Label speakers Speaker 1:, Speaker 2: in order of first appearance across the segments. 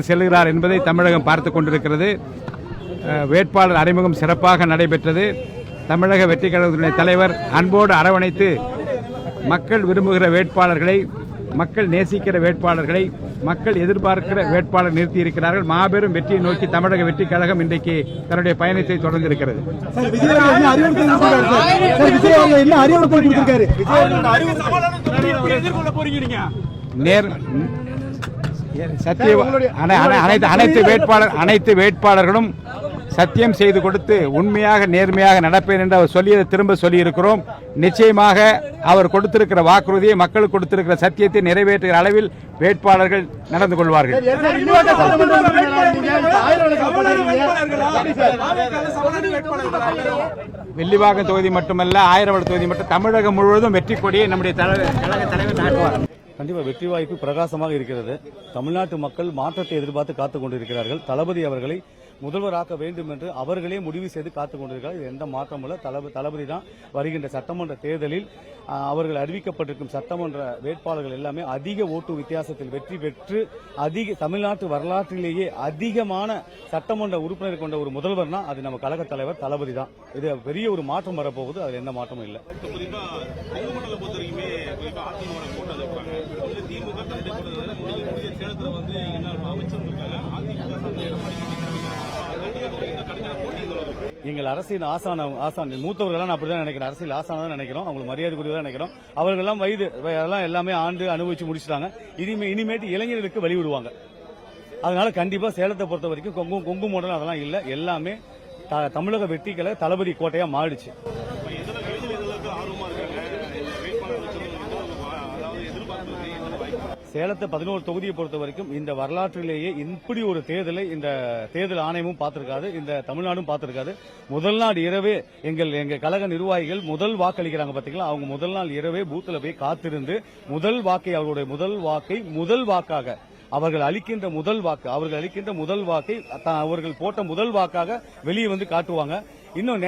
Speaker 1: செல்கிறார் என்பதை தமிழகம் பார்த்து கொண்டிருக்கிறது. வேட்பாளர் அறிமுகம் சிறப்பாக நடைபெற்றது. தமிழக வெற்றி கழகத்தினுடைய தலைவர் அன்போடு அரவணைத்து மக்கள் விரும்புகிற வேட்பாளர்களை, மக்கள் நேசிக்கிற வேட்பாளர்களை, மக்கள் எதிர்பார்க்கிற வேட்பாளர் நிறுத்தியிருக்கிறார்கள். மாபெரும் வெற்றியை நோக்கி தமிழக வெற்றி கழகம் இன்றைக்கு தன்னுடைய பயணத்தை தொடர்ந்திருக்கிறது. அனைத்து வேட்பாளர்களும் சத்தியம் செய்து கொடுத்து உண்மையாக நேர்மையாக நடப்பேன் என்று அவர் சொல்லியதை திரும்ப சொல்லியிருக்கிறோம். நிச்சயமாக அவர் கொடுத்திருக்கிற வாக்குறுதியை, மக்களுக்கு கொடுத்திருக்கிற சத்தியத்தை நிறைவேற்றுகிற அளவில் வேட்பாளர்கள் நடந்து கொள்வார்கள். வெள்ளிவாக்கம் தொகுதி மட்டுமல்ல, ஆயிரவளம் தொகுதி மட்டும் தமிழகம் முழுவதும் வெற்றி கொடியை நம்முடைய கழக தலைவர் நாட்டுவார்.
Speaker 2: கண்டிப்பாக வெற்றி வாய்ப்பு பிரகாசமாக இருக்கிறது. தமிழ்நாட்டு மக்கள் மாற்றத்தை எதிர்பார்த்து காத்துக் கொண்டிருக்கிறார்கள். தளபதி அவர்களை முதல்வராக்க வேண்டும் என்று அவர்களே முடிவு செய்து காத்துக் கொண்டிருக்கிறார்கள். எந்த மாற்றமும் இல்லை. தளபதி தான் வருகின்ற சட்டமன்ற தேர்தலில் அவர்கள் அறிவிக்கப்பட்டிருக்கும் சட்டமன்ற வேட்பாளர்கள் எல்லாமே அதிக ஓட்டு வித்தியாசத்தில் வெற்றி பெற்று தமிழ்நாட்டு வரலாற்றிலேயே அதிகமான சட்டமன்ற உறுப்பினர் கொண்ட ஒரு முதல்வர்னா அது நம்ம கழக தலைவர் தளபதி தான். இது பெரிய ஒரு மாற்றம் வரப்போகுது. அதில் எந்த மாற்றமும் இல்லை. எங்கள் அரசியல் ஆசான் மூத்தவர்கள் அப்படிதான் நினைக்கிறேன். அரசியல் ஆசான தான் நினைக்கிறோம். அவங்களுக்கு மரியாதைக்குரியதான் நினைக்கிறோம். அவர்கள் எல்லாம் வயது எல்லாமே ஆண்டு அனுபவிச்சு முடிச்சுட்டாங்க. இனிமேட்டு இளைஞர்களுக்கு வழிவிடுவாங்க. அதனால கண்டிப்பா சேலத்தை பொறுத்த வரைக்கும் கொங்கு மாடல் அதெல்லாம் இல்ல. எல்லாமே தமிழக வெற்றிகளை தளபதி கோட்டையா மாறிடுச்சு. சேலத்தை 11 தொகுதியை பொறுத்த வரைக்கும் இந்த வரலாற்றிலேயே இப்படி ஒரு தேர்தலை இந்த தேர்தல் ஆணையமும் பார்த்திருக்காது, இந்த தமிழ்நாடும் பார்த்திருக்காது. முதல் நாள் இரவே எங்க கழக நிர்வாகிகள் முதல் வாக்களிக்கிறாங்க பாத்தீங்களா, அவங்க முதல் நாள் இரவே பூத்துல போய் காத்திருந்து அவர்களுடைய முதல் வாக்காக அவர்கள் அளிக்கின்ற முதல் வாக்கை அவர்கள் போட்ட முதல் வாக்காக வெளியே வந்து காட்டுவாங்க. இன்னும்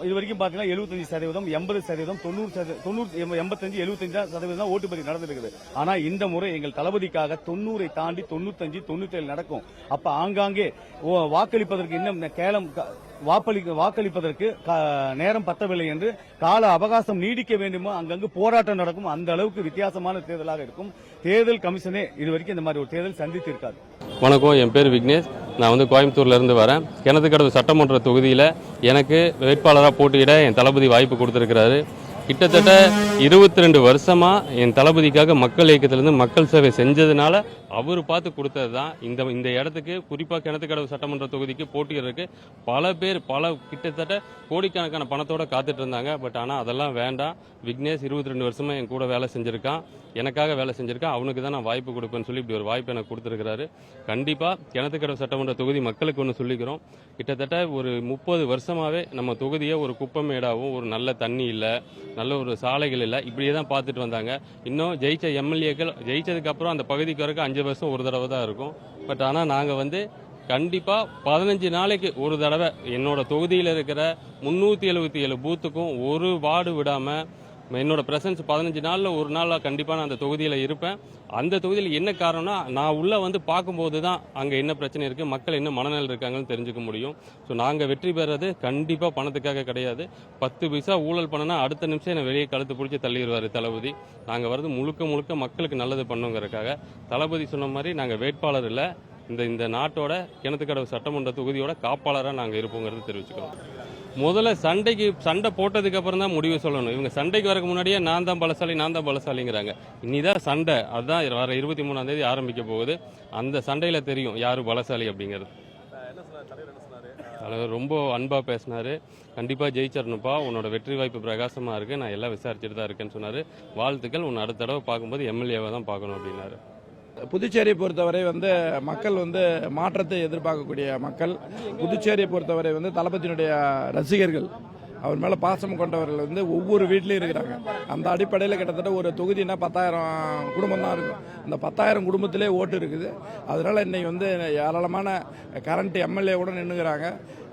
Speaker 2: இது வரைக்கும் பாத்தீங்கன்னா 75%, 80%, 90%, 85, 75% ஓட்டு பதிவு நடந்திருக்குது. ஆனா இந்த முறை எங்கள் தளபதிக்காக 90 தாண்டி 95, 97 நடக்கும். அப்ப ஆங்காங்கே வாக்களிப்பதற்கு இன்னும் வாக்களிப்பதற்கு நேரம் பத்தவில்லை என்று கால அவகாசம் நீடிக்க வேண்டுமோ அங்கங்கு போராட்டம் நடக்கும். அந்த அளவுக்கு வித்தியாசமான தேர்தலாக இருக்கும். தேர்தல் கமிஷனே இதுவரைக்கும் இந்த மாதிரி ஒரு தேர்தல் சந்தித்து இருக்காது.
Speaker 3: வணக்கம், என் பேர் விக்னேஷ். நான் கோயம்புத்தூர்ல இருந்து வரேன். கிணத்துக்கடவு சட்டமன்ற தொகுதியில் எனக்கு வேட்பாளராக போட்டியிட என் தளபதி வாய்ப்பு கொடுத்திருக்கிறாரு. கிட்டத்தட்ட 22 வருஷமா என் தளபதிக்காக மக்கள் இயக்கத்திலிருந்து மக்கள் சேவை செஞ்சதுனால அவர் பார்த்து கொடுத்தது தான் இந்த இடத்துக்கு, குறிப்பாக கிணத்துக்கடவு சட்டமன்ற தொகுதிக்கு போட்டியிடறதுக்கு பல கிட்டத்தட்ட கோடிக்கணக்கான பணத்தோட காத்துட்டு இருந்தாங்க. பட் ஆனால் அதெல்லாம் வேண்டாம். விக்னேஷ் 22 வருஷமா என் கூட வேலை செஞ்சிருக்கான், எனக்காக வேலை செஞ்சிருக்கான். அவனுக்கு தான் நான் வாய்ப்பு கொடுப்பேன்னு சொல்லி இப்படி ஒரு வாய்ப்பு எனக்கு கொடுத்துருக்கிறாரு. கண்டிப்பாக கிணத்துக்கடவு சட்டமன்ற தொகுதி மக்களுக்கு ஒன்று சொல்லிக்கிறோம். கிட்டத்தட்ட ஒரு 30 வருஷமாவே நம்ம தொகுதியை ஒரு குப்பமேடாகவும், ஒரு நல்ல தண்ணி இல்லை, நல்ல ஒரு சாலைகள் இல்லை, இப்படியே தான் பார்த்துட்டு வந்தாங்க. இன்னும் ஜெயிச்ச எம்எல்ஏக்கள் ஜெயிச்சதுக்கு அப்புறம் அந்த பகுதிக்கு வரைக்கும் 5 வருஷம் ஒரு தடவை தான் இருக்கும். பட் ஆனால் நாங்கள் கண்டிப்பா 15 நாளைக்கு ஒரு தடவை என்னோட தொகுதியில் இருக்கிற 377 பூத்துக்கும் ஒரு வார்டு விடாம என்னோட பிரசன்ஸ் 15 நாள்ல ஒரு நாள் கண்டிப்பா நான் அந்த தொகுதியில இருப்பேன். அந்த தொகுதியில் என்ன காரணம்னா, நான் உள்ள பார்க்கும்போது தான் அங்க என்ன பிரச்சனை இருக்கு, மக்கள் என்ன மனநிலை இருக்காங்கன்னு தெரிஞ்சுக்க முடியும். ஸோ நாங்க வெற்றி பெறது கண்டிப்பா பணத்துக்காக கிடையாது. 10 பைசா ஊழல் பண்ணனா அடுத்த நிமிஷம் என்ன வெளியே கழுத்து பிடிச்சி தள்ளிடுவாரு தளபதி. நாங்க வரது முழுக்க மக்களுக்கு நல்லது பண்ணுங்கிறதுக்காக. தளபதி சொன்ன மாதிரி நாங்க வேட்பாளர் இல்லை, இந்த நாட்டோட கிணத்துக்கடவு சட்டமன்ற தொகுதியோட காப்பாளராக நாங்கள் இருப்போங்கிறது தெரிவிச்சுக்கிறோம். முதல்ல சண்டை போட்டதுக்கு அப்புறம் தான் முடிவு சொல்லணும். இவங்க சண்டைக்கு வரக்கு முன்னாடியே நான் தான் பலசாலிங்கிறாங்க. இனிதான் சண்டை, அதுதான் வர 23ஆம் தேதி ஆரம்பிக்க போகுது. அந்த சண்டையில தெரியும் யாரு பலசாலி அப்படிங்கிறது. தலைவர் ரொம்ப அன்பா பேசினாரு. கண்டிப்பா ஜெயிச்சிடணுப்பா, உன்னோட வெற்றி வாய்ப்பு பிரகாசமா இருக்கு, நான் எல்லாம் விசாரிச்சுட்டு தான் இருக்கேன்னு சொன்னாரு. வாழ்த்துக்கள், உன்னை அடுத்த தடவை பார்க்கும்போது எம்எல்ஏவை தான் பார்க்கணும் அப்படின்னாரு.
Speaker 4: புதுச்சேரியை பொறுத்தவரை மக்கள் மாற்றத்தை எதிர்பார்க்கக்கூடிய மக்கள். புதுச்சேரியை பொறுத்தவரை தளபதியினுடைய ரசிகர்கள், அவர் மேலே பாசம் கொண்டவர்கள் ஒவ்வொரு வீட்லையும் இருக்கிறாங்க. அந்த அடிப்படையில் கிட்டத்தட்ட ஒரு தொகுதினா 10,000 குடும்பம் தான் இருக்கும். இந்த 10,000 குடும்பத்திலே ஓட்டு இருக்குது. அதனால இன்னைக்கு ஏராளமான கரண்ட் எம்எல்ஏ கூட நின்றுக்கிறாங்க.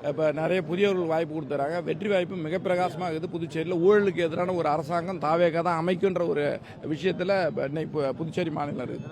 Speaker 4: இப்போ நிறைய புதியவர்கள் வாய்ப்பு கொடுத்துறாங்க. வெற்றி வாய்ப்பு மிக பிரகாசமாக இருக்குது. புதுச்சேரியில் ஊழலுக்கு எதிரான ஒரு அரசாங்கம் தாவேக தான் அமைக்குன்ற ஒரு விஷயத்தில் இன்னைக்கு புதுச்சேரி மாநிலம் இருக்குது.